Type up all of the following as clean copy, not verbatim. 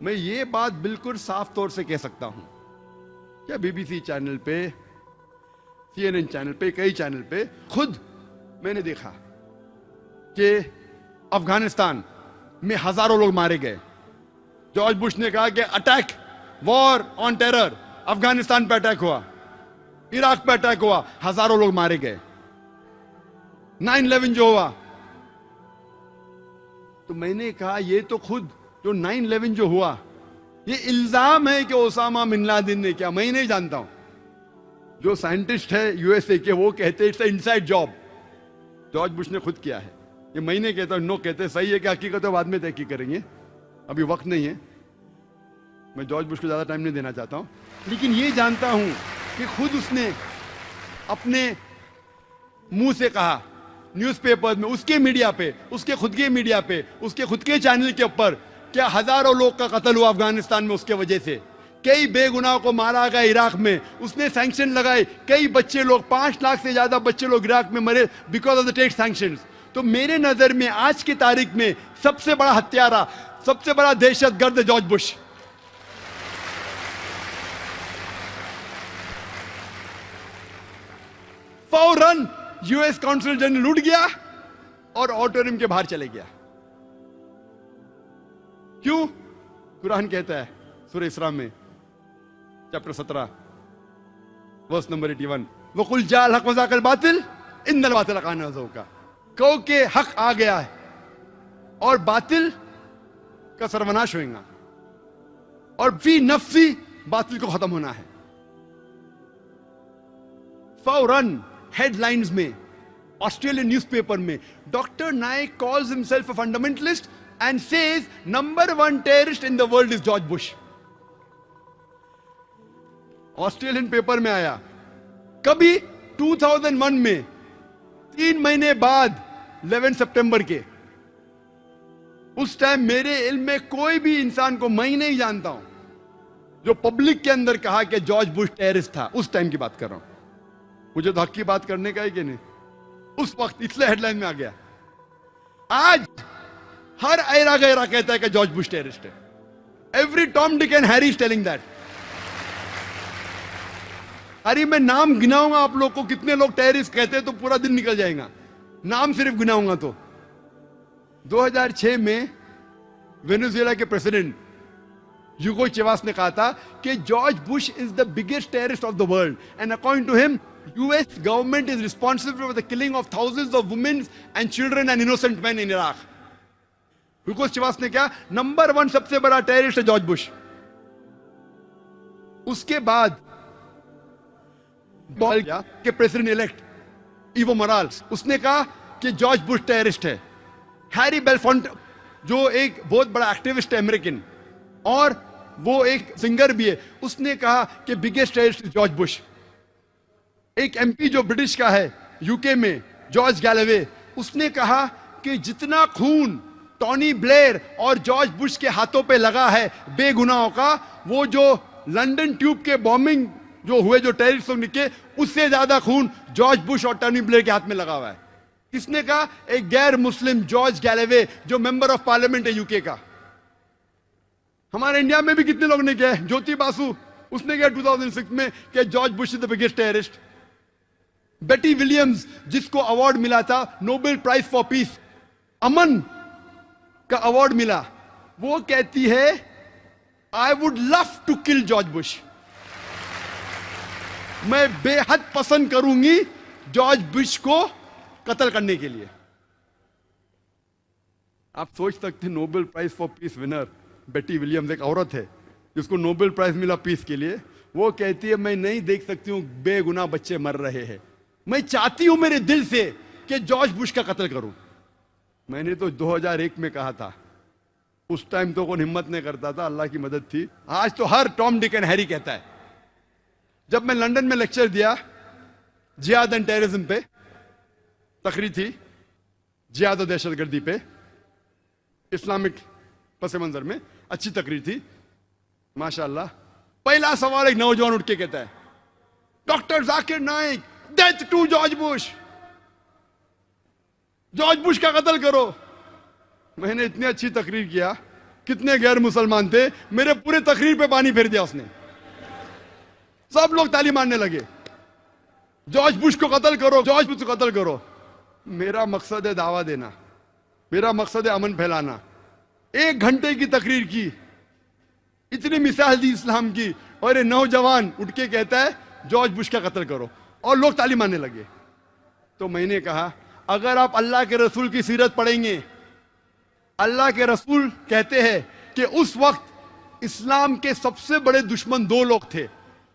मैं ये बात बिल्कुल साफ तौर से कह सकता हूं, क्या बीबीसी चैनल पे, CNN चैनल पे, कई चैनल पे खुद मैंने देखा कि अफगानिस्तान में हजारों लोग मारे गए। जॉर्ज बुश ने कहा कि attack, war on terror, Afghanistan पे अटैक हुआ, इराक पे अटैक हुआ, हजारों लोग मारे गए। 9/11 जो हुआ, तो मैंने कहा ये तो खुद जो 9/11 जो हुआ, ये इल्जाम है कि ओसामा बिन लादेन ने किया, मैं नहीं जानता हूं। जो साइंटिस्ट है यूएसए के वो कहते it's inside job, George Bush ने खुद किया है। ये मैं नहीं कहता, नो कहते। सही है कि हकीकत है बाद में तहकीक करेंगे, अभी वक्त नहीं है, मैं जॉर्ज बुश को ज्यादा टाइम नहीं देना चाहता हूं। लेकिन ये जानता हूं कि खुद उसने अपने मुंह से कहा न्यूज़पेपर में, उसके मीडिया पे, उसके खुद के मीडिया पे, उसके खुद के चैनल के ऊपर, क्या हजारों लोग का कत्ल हुआ अफगानिस्तान में उसके वजह से, कई बेगुनाह को मारा गया इराक में, उसने सैंक्शन लगाए, कई बच्चे लोग, 5 लाख से ज्यादा बच्चे लोग इराक में मरे because of the take sanctions. तो मेरे नजर में आज की तारीख में सबसे बड़ा हत्यारा, सबसे बड़ा दहशतगर्द जॉर्ज बुश। फौरन यूएस काउंसिल जनरल उठ गया और ऑडिटोरियम के बाहर चले गया। क्यों? कुरान कहता है सूरह इसरा में चैप्टर 17 वर्स नंबर 81, वकुल जाल हक वज़ाकल बातिल इन्नल बातिल कान ज़हूका, कहो के हक आ गया है और बातिल का सर्वनाश होगा और फी नफ्सी बातिल को खत्म होना है। फौरन हेडलाइंस में, ऑस्ट्रेलियन न्यूज़पेपर में, doctor Naik calls himself a fundamentalist and says number 1 terrorist in the world is George Bush. Australian paper में आया। कभी 2001 में 3 महीने बाद 11 सितंबर के, उस टाइम मेरे इल्म में कोई भी इंसान को मैं नहीं जानता हूं जो पब्लिक के अंदर कहा कि जॉर्ज बुश टेररिस्ट था। उस टाइम की बात कर रहा हूं, मुझे तो हक की बात करने का है कि नहीं, उस वक्त इसलिए हेडलाइन में आ गया। आज हर ऐरा गैरा कहता है कि जॉर्ज बुश टेररिस्ट है। Every Tom Dick and Harry is telling that. अरे मैं नाम गिनाऊंगा आप लोग को कितने लोग टेररिस्ट कहते हैं तो पूरा दिन निकल जाएगा, नाम सिर्फ गिनाऊंगा तो। 2006 में वेनेजुएला के प्रेसिडेंट ह्यूगो चेवास ने कहा था कि George Bush is the biggest terrorist of the world and according to him US government is responsible for the killing of thousands of women and children and innocent men in Iraq. ह्यूगो चेवास ने क्या, number 1 सबसे बड़ा terrorist है George Bush. उसके बाद के president elect Evo Morales, उसने कहा कि जॉर्ज बुश टेररिस्ट है। हैरी बेलफोंट जो एक बहुत बड़ा एक्टिविस्ट है अमेरिकन और वो एक सिंगर भी है, उसने कहा कि biggest terrorist is George Bush. एक एमपी जो ब्रिटिश का है यूके में, जॉर्ज गैलेवे, उसने कहा कि जितना खून टॉनी ब्लेयर और जॉर्ज बुश के हाथों पे लगा है बेगुनाहों का, वो जो लंदन ट्यूब के बॉम्बिंग जो हुए जो टेररिस्ट लोग निकले, उससे ज्यादा खून जॉर्ज बुश और टॉनी ब्लेयर के हाथ में लगा हुआ है। किसने कहा? एक गैर मुस्लिम जॉर्ज गैलेवे जो मेंबर ऑफ पार्लियामेंट है यूके का। हमारे इंडिया में भी कितने लोग ने किया? ज्योति बासु, उसने किया 2006 में कि George Bush is the biggest terrorist. Betty Williams जिसको अवार्ड मिला था नोबेल प्राइज फॉर पीस, अमन का अवार्ड मिला, वो कहती है I would love to kill George Bush, मैं बेहद पसंद करूंगी जॉर्ज बुश को कत्ल करने के लिए। आप सोच सकते हैं Nobel prize for peace winner Betty Williams, एक औरत है जिसको नोबेल प्राइज मिला पीस के लिए, वो कहती है मैं नहीं देख सकती हूं बेगुनाह बच्चे मर रहे हैं, मैं चाहती हूं मेरे दिल से कि जॉर्ज बुश का कत्ल करूं। मैंने तो 2001 में कहा था, उस टाइम तो कौन हिम्मत नहीं करता था, अल्लाह की मदद थी। आज तो हर टॉम डिक एंड हैरी कहता है। जब मैं लंदन में लेक्चर दिया जिहाद एंड टेररिज्म पे, तकरीर थी जिहाद और दहशतगर्दी पे, इस्लामिक पस मंजर में अच्छी तकरीर थी माशाअल्लाह। पहला सवाल एक नौजवान उठ के कहता है, doctor Zakir Naik, death to George Bush, George Bush का कत्ल करो। मैंने इतनी अच्छी तकरीर किया कितने गैर मुसलमान थे, मेरे पूरे तकरीर पे पानी फेर दिया उसने। सब लोग ताली मारने लगे, जॉर्ज बुश को कत्ल करो, जॉर्ज बुश को कत्ल करो। मेरा मकसद है दावा देना, मेरा मकसद है अमन फैलाना। 1 घंटे की तकरीर की, इतनी मिसाल दी इस्लाम की, और ये नौजवान उठ के कहता है जॉर्ज बुश का कत्ल करो, और लोग ताली मारने लगे। तो मैंने कहा, अगर आप अल्लाह के रसूल की सीरत पढ़ेंगे, अल्लाह के रसूल कहते हैं कि उस वक्त इस्लाम के सबसे बड़े दुश्मन 2 लोग थे,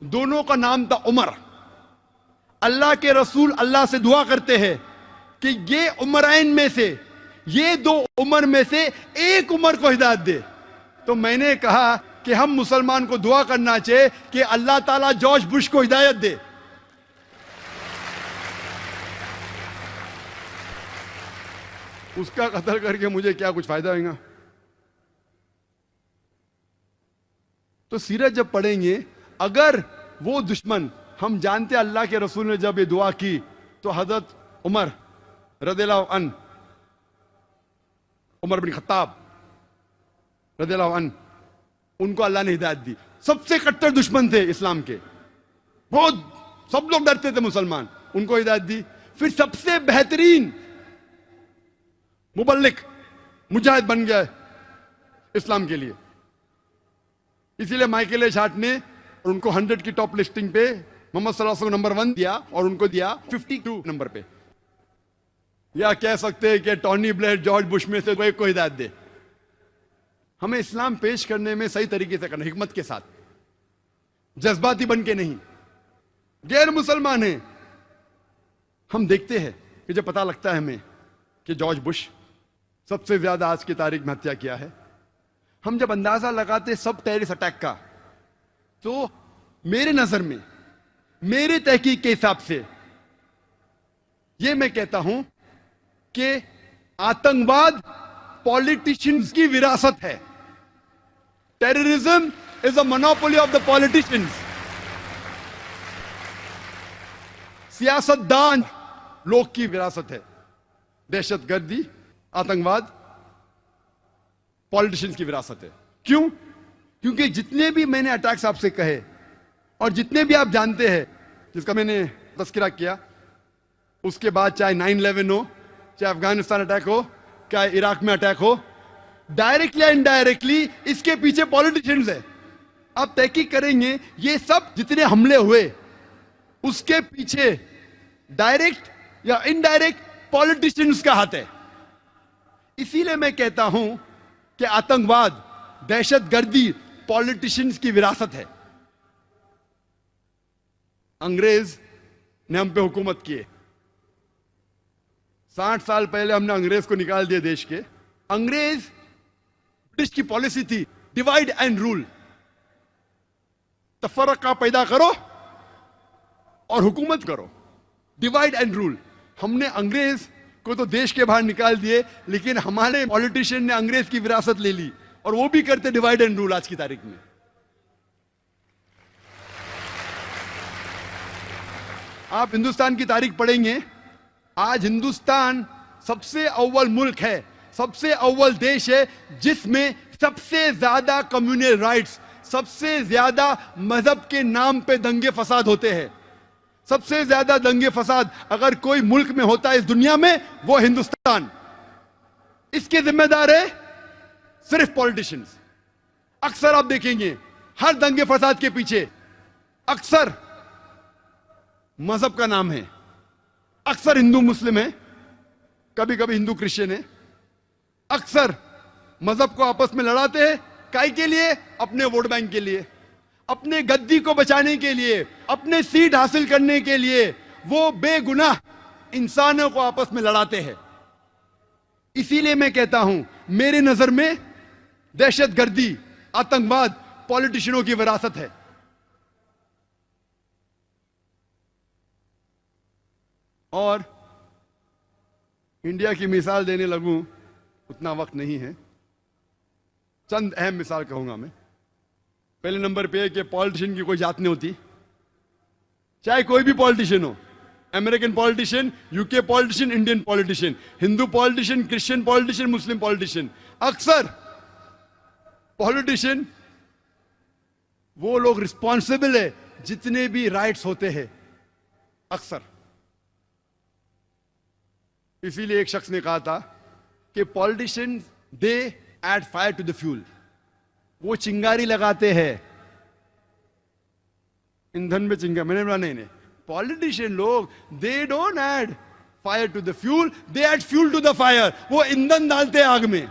दोनों का नाम था उमर। अल्लाह के रसूल अल्लाह से दुआ करते हैं कि ये उमरैन में से, ये 2 उमर में से एक उमर को हिदायत दे। तो मैंने कहा कि हम मुसलमान को दुआ करना चाहिए कि अल्लाह ताला जॉर्ज बुश को हिदायत दे। उसका कत्ल करके मुझे क्या कुछ फायदा होगा? तो सीरत जब पढ़ेंगे, अगर वो दुश्मन, हम जानते अल्लाह के रसूल ने जब ये दुआ की तो हजरत उमर रदियल्लाहु अन्हु, उमर बिन खत्ताब रदियल्लाहु अन्हु, उनको अल्लाह ने हिदायत दी। सबसे कट्टर दुश्मन थे इस्लाम के, बहुत सब लोग डरते थे मुसलमान, उनको हिदायत दी। फिर सबसे बेहतरीन मुबल्लिग, मुजाहिद बन गया इस्लाम के लिए। इसीलिए माइकल एच हार्ट ने उनको 100 की टॉप लिस्टिंग पे मोहम्मद सल्लल्लाहु अलैहि वसल्लम नंबर 1 दिया, और उनको दिया 52 नंबर पे। या कह सकते हैं कि टॉनी ब्लेयर जॉर्ज बुश में से कोई को हिदायत दे। हमें इस्लाम पेश करने में सही तरीके से करना, हिकमत के साथ, जज्बाती बन के नहीं। गैर मुसलमान है, हम देखते हैं कि जब पता लगता है हमें कि जॉर्ज बुश सबसे ज्यादा आज की तारीख में हत्या किया है, हम जब अंदाजा लगाते सब टेररिस्ट अटैक का, तो मेरे नजर में, मेरे तहकीक के हिसाब से यह मैं कहता हूं कि आतंकवाद पॉलिटिशियंस की विरासत है। Terrorism is a monopoly of the politicians. सियासतदान लोग की विरासत है। दहशतगर्दी, आतंकवाद पॉलिटिशियंस की विरासत है। क्यों? क्योंकि जितने भी मैंने अटैक्स आपसे कहे, और जितने भी आप जानते हैं जिसका मैंने तस्करा किया, उसके बाद चाहे 9/11 हो, चाहे अफगानिस्तान अटैक हो, चाहे इराक में अटैक हो, डायरेक्टली या इनडायरेक्टली इसके पीछे पॉलिटिशियंस है। आप तहकीक करेंगे, ये सब जितने हमले हुए उसके पीछे डायरेक्ट या इनडायरेक्ट पॉलिटिशियंस का हाथ है। इसीलिए मैं कहता हूं कि आतंकवाद, दहशतगर्दी पॉलिटिशियंस की विरासत है। अंग्रेज ने हम पे हुकूमत किए, 60 साल पहले हमने अंग्रेज को निकाल दिया देश के। अंग्रेज, ब्रिटिश की पॉलिसी थी डिवाइड एंड रूल, तफरका पैदा करो और हुकूमत करो, डिवाइड एंड रूल। हमने अंग्रेज को तो देश के बाहर निकाल दिए, लेकिन हमारे पॉलिटिशियन ने अंग्रेज की विरासत ले ली, और वो भी करते डिवाइड एंड रूल आज की तारीख में। आप हिंदुस्तान की तारीख पढ़ेंगे, आज हिंदुस्तान सबसे अव्वल मुल्क है, सबसे अव्वल देश है जिसमें सबसे ज्यादा कम्युनल राइट्स, सबसे ज्यादा मजहब के नाम पे दंगे फसाद होते हैं। सबसे ज्यादा दंगे फसाद अगर कोई मुल्क में होता है इस दुनिया में, वो हिंदुस्तान। इसके जिम्मेदार है सिर्फ पॉलिटिशियंस। अक्सर आप देखेंगे हर दंगे फसाद के पीछे अक्सर मजहब का नाम है, अक्सर हिंदू मुस्लिम है, कभी कभी हिंदू क्रिश्चियन है। अक्सर मजहब को आपस में लड़ाते हैं, काहे के लिए? अपने वोट बैंक के लिए, अपने गद्दी को बचाने के लिए, अपने सीट हासिल करने के लिए वो बेगुनाह इंसानों को आपस में लड़ाते हैं। इसीलिए मैं कहता हूं, मेरे नजर में दहशतगर्दी, आतंकवाद पॉलिटिशियनों की विरासत है। और इंडिया की मिसाल देने लगूं, उतना वक्त नहीं है। चंद अहम मिसाल कहूंगा मैं। पहले नंबर पे कि पॉलिटिशियन की कोई जात नहीं होती, चाहे कोई भी पॉलिटिशियन हो, American politician, UK politician, Indian politician, Hindu politician, Christian politician, Muslim politician. अक्सर पॉलिटिशियन वो लोग रिस्पॉन्सिबल है जितने भी राइट्स होते हैं अक्सर। इसीलिए एक शख्स ने कहा था कि politician they add fire to the fuel, वो चिंगारी लगाते हैं ईंधन में चिंगारी। मैंने बोला नहीं नहीं, पॉलिटिशियन लोग they don't add fire to the fuel, they add fuel to the fire, वो ईंधन डालते हैं आग में।